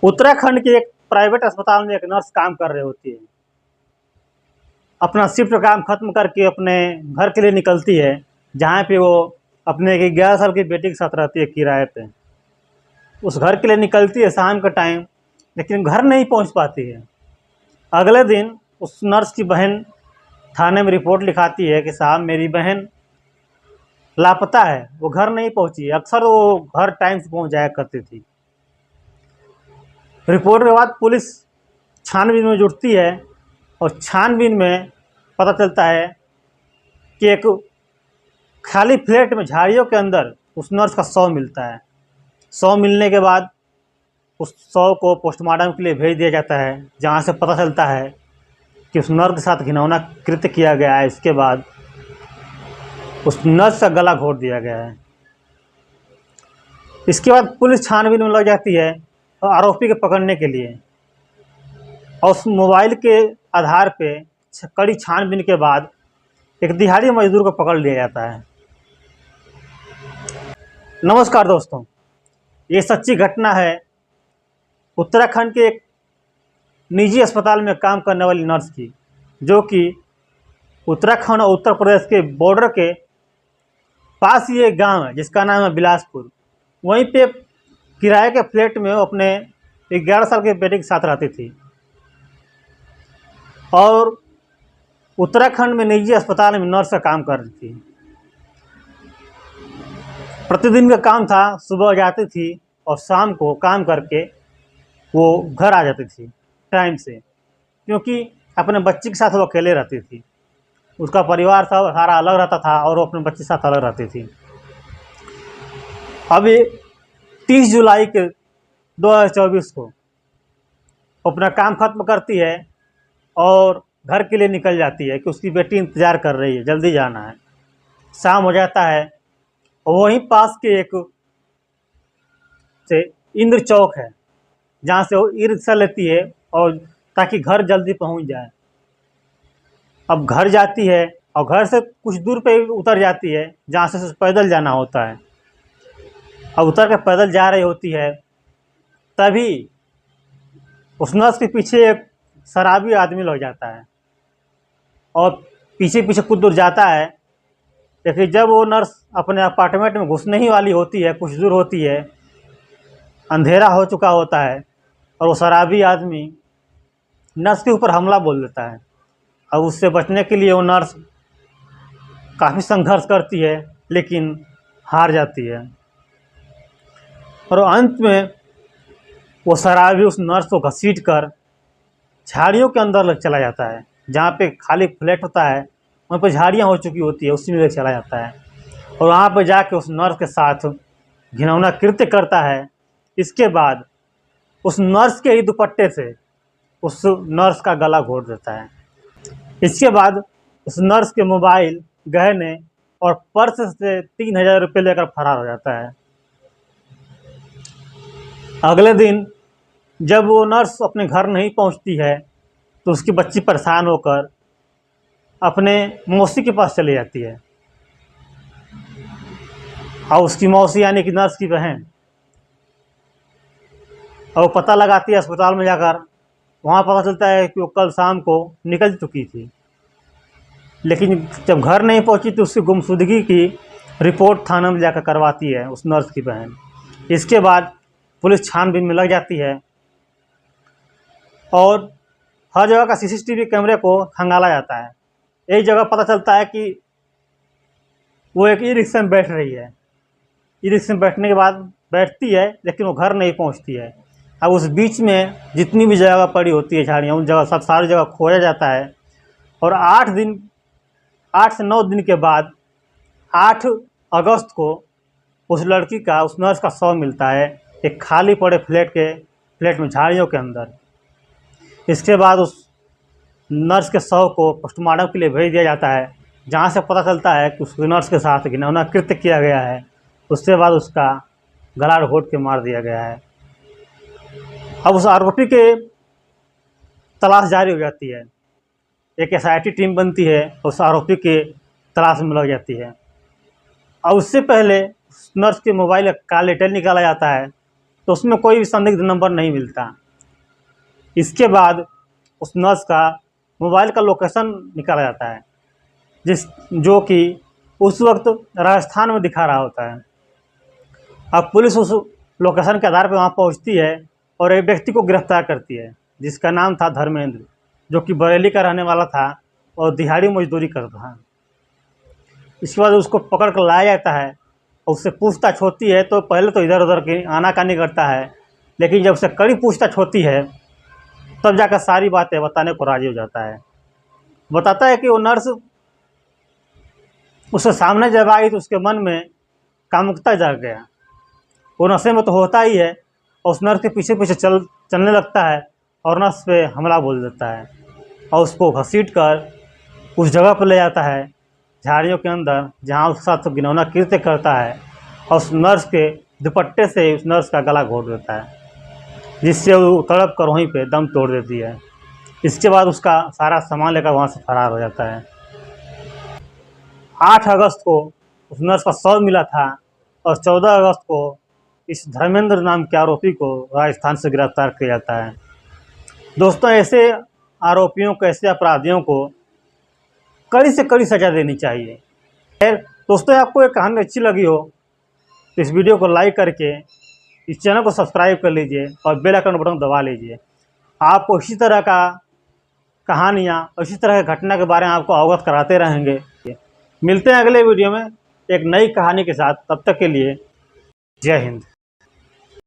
उत्तराखंड के एक प्राइवेट अस्पताल में एक नर्स काम कर रही होती है। अपना शिफ्ट काम खत्म करके अपने घर के लिए निकलती है, जहाँ पे वो अपने एक 11 साल की बेटी के साथ रहती है किराए पे। उस घर के लिए निकलती है शाम का टाइम, लेकिन घर नहीं पहुँच पाती है। अगले दिन उस नर्स की बहन थाने में रिपोर्ट लिखाती है कि साहब मेरी बहन लापता है, वो घर नहीं पहुँची। अक्सर वो घर टाइम से पहुँच जाया करती थी। रिपोर्ट के बाद पुलिस छानबीन में जुटती है और छानबीन में पता चलता है कि एक खाली फ्लैट में झाड़ियों के अंदर उस नर्स का शव मिलता है। शव मिलने के बाद उस शव को पोस्टमार्टम के लिए भेज दिया जाता है, जहाँ से पता चलता है कि उस नर्स के साथ घिनौना कृत्य किया गया है। इसके बाद उस नर्स का गला घोट दिया गया है। इसके बाद पुलिस छानबीन में लग जाती है और आरोपी के पकड़ने के लिए, और उस मोबाइल के आधार पे कड़ी छानबीन के बाद एक दिहाड़ी मजदूर को पकड़ लिया जाता है। नमस्कार दोस्तों, ये सच्ची घटना है उत्तराखंड के एक निजी अस्पताल में काम करने वाली नर्स की, जो कि उत्तराखंड और उत्तर प्रदेश के बॉर्डर के पास ही एक गांव है जिसका नाम है बिलासपुर। वहीं पे किराए के फ्लैट में वो अपने 11 साल के बेटे के साथ रहती थी, और उत्तराखंड में निजी अस्पताल में नर्स का काम कर रही थी। प्रतिदिन का काम था, सुबह जाती थी और शाम को काम करके वो घर आ जाती थी टाइम से, क्योंकि अपने बच्चे के साथ वो अकेले रहती थी। उसका परिवार सब सारा अलग रहता था और वो अपने बच्चे के साथ अलग रहती थी। अभी 30 जुलाई के 2024 को अपना काम खत्म करती है और घर के लिए निकल जाती है कि उसकी बेटी इंतज़ार कर रही है, जल्दी जाना है। शाम हो जाता है और वहीं पास के एक से इंद्र चौक है, जहाँ से वो ई रिक्शा लेती है और ताकि घर जल्दी पहुँच जाए। अब घर जाती है और घर से कुछ दूर पे उतर जाती है, जहाँ से पैदल जाना होता है। अब उतर के पैदल जा रही होती है, तभी उस नर्स के पीछे एक शराबी आदमी लग जाता है और पीछे पीछे कुछ दूर जाता है। लेकिन जब वो नर्स अपने अपार्टमेंट में घुसने ही वाली होती है, कुछ दूर होती है, अंधेरा हो चुका होता है और वो शराबी आदमी नर्स के ऊपर हमला बोल देता है। अब उससे बचने के लिए वो नर्स काफ़ी संघर्ष करती है, लेकिन हार जाती है और अंत में वो शराबी उस नर्स को घसीट कर झाड़ियों के अंदर लग चला जाता है। जहाँ पे खाली फ्लैट होता है, वहाँ पर झाड़ियाँ हो चुकी होती है, उसी में ले चला जाता है और वहाँ पर जाके उस नर्स के साथ घिनौना कृत्य करता है। इसके बाद उस नर्स के ही दुपट्टे से उस नर्स का गला घोट देता है। इसके बाद उस नर्स के मोबाइल, गहने और पर्स से 3000 रुपये लेकर फरार हो जाता है। अगले दिन जब वो नर्स अपने घर नहीं पहुंचती है, तो उसकी बच्ची परेशान होकर अपने मौसी के पास चली जाती है, और उसकी मौसी यानी कि नर्स की बहन, और वो पता लगाती है अस्पताल में जाकर। वहाँ पता चलता है कि वो कल शाम को निकल चुकी थी, लेकिन जब घर नहीं पहुँची तो उसकी गुमशुदगी की रिपोर्ट थाना में जाकर करवाती है उस नर्स की बहन। इसके बाद पुलिस छानबीन में लग जाती है और हर जगह का सीसीटीवी कैमरे को खंगाला जाता है। एक जगह पता चलता है कि वो एक ई रिक्शा में बैठ रही है। ई रिक्शा में बैठने के बाद बैठती है, लेकिन वो घर नहीं पहुंचती है। अब उस बीच में जितनी भी जगह पड़ी होती है झाड़ियाँ, उन जगह सब सारी जगह खोजा जाता है और 8 से 9 दिन के बाद 8 अगस्त को उस लड़की का, उस नर्स का शव मिलता है एक खाली पड़े फ्लैट में झाड़ियों के अंदर। इसके बाद उस नर्स के शव को पोस्टमार्टम के लिए भेज दिया जाता है, जहाँ से पता चलता है कि उस नर्स के साथ घिनौना कृत्य किया गया है। उसके बाद उसका गला घोट के मार दिया गया है। अब उस आरोपी के तलाश जारी हो जाती है। एक SIT टीम बनती है, उस आरोपी के तलाश में लग जाती है। और उससे पहले उस नर्स के मोबाइल का कॉल डिटेल निकाला जाता है, तो उसमें कोई भी संदिग्ध नंबर नहीं मिलता। इसके बाद उस नर्स का मोबाइल का लोकेशन निकाला जाता है, जो कि उस वक्त राजस्थान में दिखा रहा होता है। अब पुलिस उस लोकेशन के आधार पर वहाँ पहुँचती है और एक व्यक्ति को गिरफ्तार करती है, जिसका नाम था धर्मेंद्र, जो कि बरेली का रहने वाला था और दिहाड़ी मजदूरी करता था। इसके बाद उसको पकड़ कर लाया जाता है और उससे पूछताछ होती है। तो पहले तो इधर उधर की आनाकानी करता है, लेकिन जब उससे कड़ी पूछताछ होती है तब जाकर सारी बातें बताने को राजी हो जाता है। बताता है कि वो नर्स उसके सामने जब आई तो उसके मन में कामुकता जाग गया। वो नशे में तो होता ही है और उस नर्स के पीछे पीछे चलने लगता है और नर्स पे हमला बोल देता है और उसको घसीट कर उस जगह पर ले जाता है, झाड़ियों के अंदर, जहाँ उसके साथ घिनौना कृत्य करता है और उस नर्स के दुपट्टे से उस नर्स का गला घोट देता है, जिससे वो तड़प कर वहीं पे दम तोड़ देती है। इसके बाद उसका सारा सामान लेकर वहाँ से फरार हो जाता है। 8 अगस्त को उस नर्स का शव मिला था और 14 अगस्त को इस धर्मेंद्र नाम के आरोपी को राजस्थान से गिरफ्तार किया जाता है। दोस्तों, ऐसे आरोपियों को, ऐसे अपराधियों को कड़ी से कड़ी सज़ा देनी चाहिए। खैर दोस्तों, आपको ये कहानी अच्छी लगी हो तो इस वीडियो को लाइक करके इस चैनल को सब्सक्राइब कर लीजिए और बेल आइकन बटन दबा लीजिए। आपको इसी तरह का कहानियाँ, इसी तरह की घटना के बारे में आपको अवगत कराते रहेंगे। मिलते हैं अगले वीडियो में एक नई कहानी के साथ। तब तक के लिए जय हिंद।